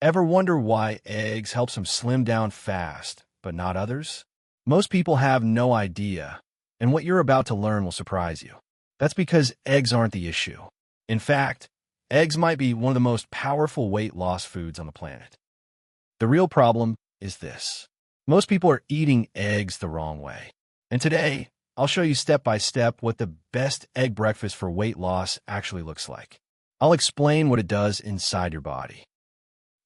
Ever wonder why eggs help some slim down fast, but not others? Most people have no idea, and what you're about to learn will surprise you. That's because eggs aren't the issue. In fact, eggs might be one of the most powerful weight loss foods on the planet. The real problem is this. Most people are eating eggs the wrong way. And today, I'll show you step by step what the best egg breakfast for weight loss actually looks like. I'll explain what it does inside your body,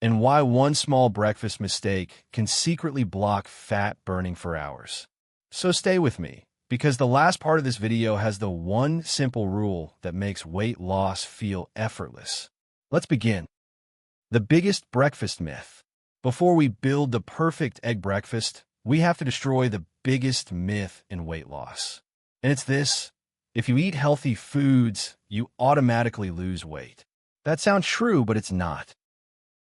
and why one small breakfast mistake can secretly block fat burning for hours. So stay with me, because the last part of this video has the one simple rule that makes weight loss feel effortless. Let's begin. The biggest breakfast myth. Before we build the perfect egg breakfast, we have to destroy the biggest myth in weight loss. And it's this: if you eat healthy foods, you automatically lose weight. That sounds true, but it's not.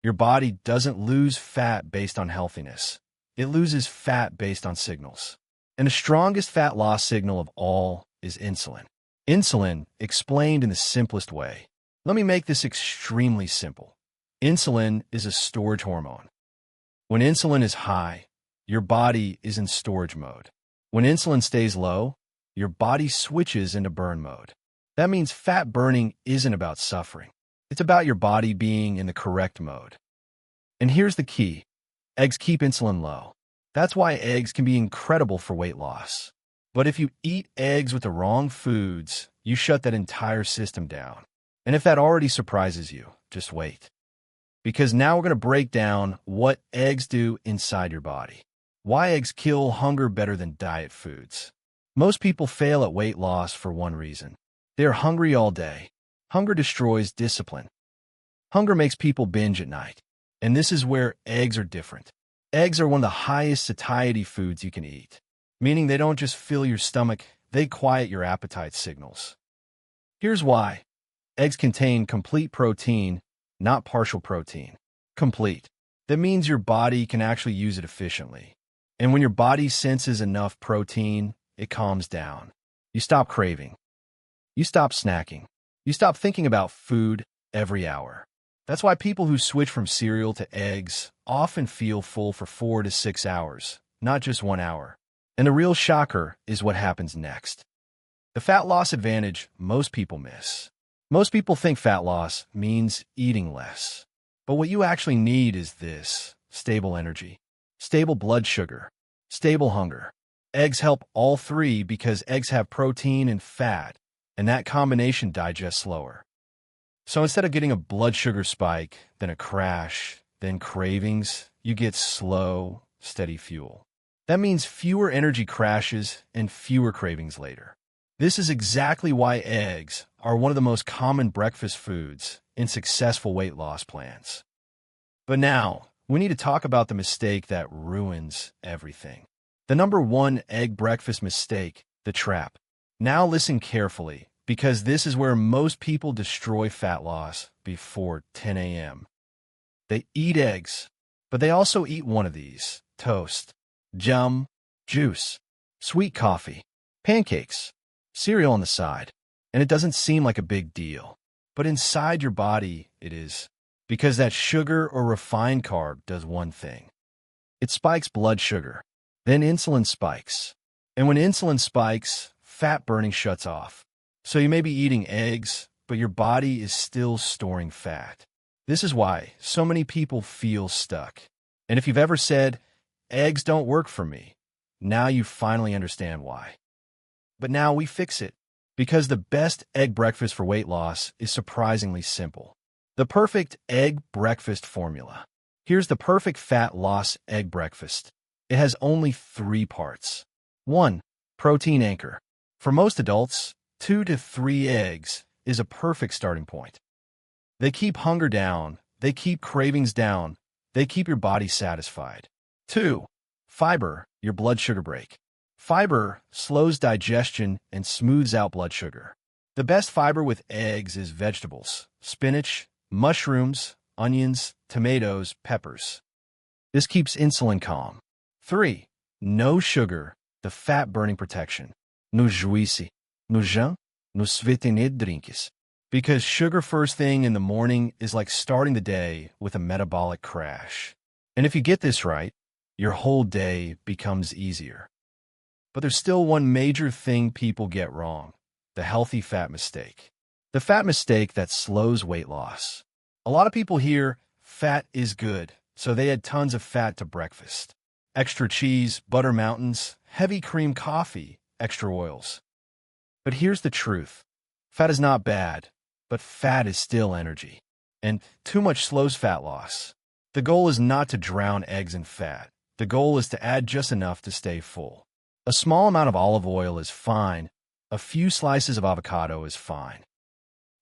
Your body doesn't lose fat based on healthiness. It loses fat based on signals. And the strongest fat loss signal of all is insulin. Insulin, explained in the simplest way. Let me make this extremely simple. Insulin is a storage hormone. When insulin is high, your body is in storage mode. When insulin stays low, your body switches into burn mode. That means fat burning isn't about suffering. It's about your body being in the correct mode. And here's the key. Eggs keep insulin low. That's why eggs can be incredible for weight loss. But if you eat eggs with the wrong foods, you shut that entire system down. And if that already surprises you, just wait. Because now we're going to break down what eggs do inside your body. Why eggs kill hunger better than diet foods. Most people fail at weight loss for one reason. They're hungry all day. Hunger destroys discipline. Hunger makes people binge at night. And this is where eggs are different. Eggs are one of the highest satiety foods you can eat, meaning they don't just fill your stomach, they quiet your appetite signals. Here's why. Eggs contain complete protein, not partial protein. Complete. That means your body can actually use it efficiently. And when your body senses enough protein, it calms down. You stop craving. You stop snacking. You stop thinking about food every hour. That's why people who switch from cereal to eggs often feel full for 4 to 6 hours, not just 1 hour. And the real shocker is what happens next. The fat loss advantage most people miss. Most people think fat loss means eating less. But what you actually need is this: stable energy, stable blood sugar, stable hunger. Eggs help all three because eggs have protein and fat, and that combination digests slower. So instead of getting a blood sugar spike, then a crash, then cravings, you get slow, steady fuel. That means fewer energy crashes and fewer cravings later. This is exactly why eggs are one of the most common breakfast foods in successful weight loss plans. But now, we need to talk about the mistake that ruins everything. The number one egg breakfast mistake, the trap. Now listen carefully, because this is where most people destroy fat loss before 10 a.m. They eat eggs, but they also eat one of these: toast, jam, juice, sweet coffee, pancakes, cereal on the side. And it doesn't seem like a big deal. But inside your body, it is. Because that sugar or refined carb does one thing. It spikes blood sugar. Then insulin spikes. And when insulin spikes, fat burning shuts off. So you may be eating eggs, but your body is still storing fat. This is why so many people feel stuck. And if you've ever said, eggs don't work for me, now you finally understand why. But now we fix it. Because the best egg breakfast for weight loss is surprisingly simple. The perfect egg breakfast formula. Here's the perfect fat loss egg breakfast. It has only 3 parts. 1. Protein anchor. For most adults, 2 to 3 eggs is a perfect starting point. They keep hunger down, they keep cravings down, they keep your body satisfied. 2. Fiber, your blood sugar brake. Fiber slows digestion and smooths out blood sugar. The best fiber with eggs is vegetables: spinach, mushrooms, onions, tomatoes, peppers. This keeps insulin calm. 3. No sugar, the fat-burning protection. No juice, no jam, no sweetened drinks. Because sugar first thing in the morning is like starting the day with a metabolic crash. And if you get this right, your whole day becomes easier. But there's still one major thing people get wrong: the healthy fat mistake. The fat mistake that slows weight loss. A lot of people hear fat is good, so they add tons of fat to breakfast. Extra cheese, butter mountains, heavy cream coffee, extra oils. But here's the truth. Fat is not bad, but fat is still energy. And too much slows fat loss. The goal is not to drown eggs in fat. The goal is to add just enough to stay full. A small amount of olive oil is fine. A few slices of avocado is fine.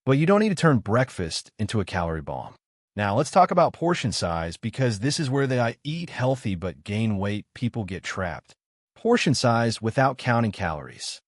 But you don't need to turn breakfast into a calorie bomb. Now, let's talk about portion size, because this is where the "I eat healthy but gain weight" people get trapped. Portion size without counting calories.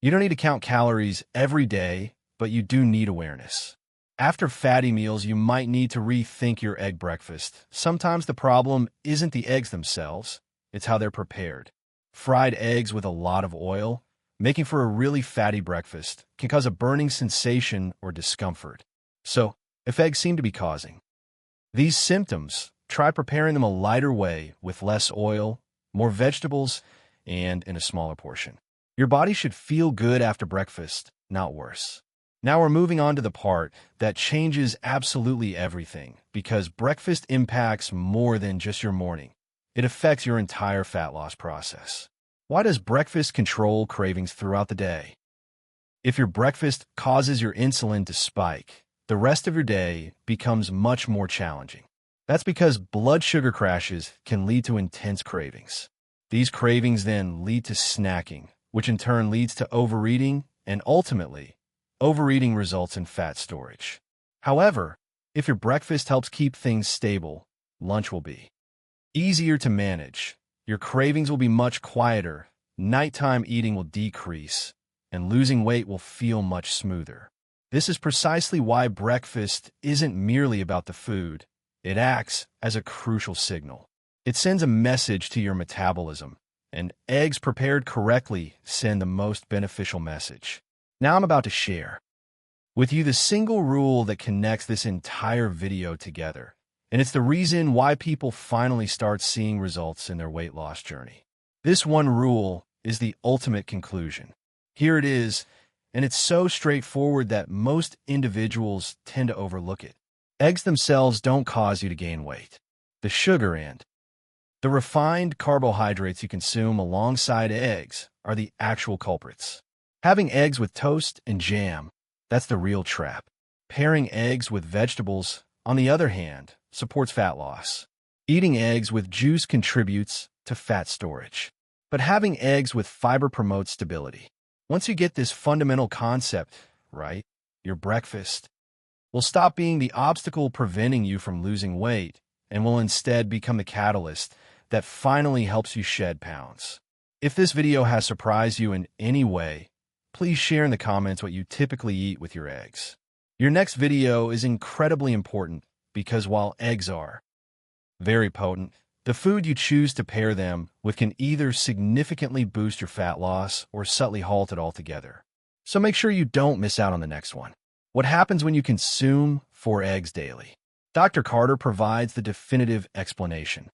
You don't need to count calories every day, but you do need awareness. After fatty meals, you might need to rethink your egg breakfast. Sometimes the problem isn't the eggs themselves, it's how they're prepared. Fried eggs with a lot of oil, making for a really fatty breakfast, can cause a burning sensation or discomfort. So, if eggs seem to be causing these symptoms, try preparing them a lighter way with less oil, more vegetables, and in a smaller portion. Your body should feel good after breakfast, not worse. Now we're moving on to the part that changes absolutely everything, because breakfast impacts more than just your morning. It affects your entire fat loss process. Why does breakfast control cravings throughout the day? If your breakfast causes your insulin to spike, the rest of your day becomes much more challenging. That's because blood sugar crashes can lead to intense cravings. These cravings then lead to snacking, which in turn leads to overeating, and ultimately, overeating results in fat storage. However, if your breakfast helps keep things stable, lunch will be easier to manage. Your cravings will be much quieter, nighttime eating will decrease, and losing weight will feel much smoother. This is precisely why breakfast isn't merely about the food. It acts as a crucial signal. It sends a message to your metabolism, and eggs prepared correctly send the most beneficial message. Now I'm about to share with you the single rule that connects this entire video together, and it's the reason why people finally start seeing results in their weight loss journey. This one rule is the ultimate conclusion. Here it is, and it's so straightforward that most individuals tend to overlook it. Eggs themselves don't cause you to gain weight. The sugar and the refined carbohydrates you consume alongside eggs are the actual culprits. Having eggs with toast and jam, that's the real trap. Pairing eggs with vegetables, on the other hand, supports fat loss. Eating eggs with juice contributes to fat storage. But having eggs with fiber promotes stability. Once you get this fundamental concept right, your breakfast will stop being the obstacle preventing you from losing weight and will instead become the catalyst that finally helps you shed pounds. If this video has surprised you in any way, please share in the comments what you typically eat with your eggs. Your next video is incredibly important because while eggs are very potent, the food you choose to pair them with can either significantly boost your fat loss or subtly halt it altogether. So make sure you don't miss out on the next one. What happens when you consume 4 eggs daily? Dr. Carter provides the definitive explanation.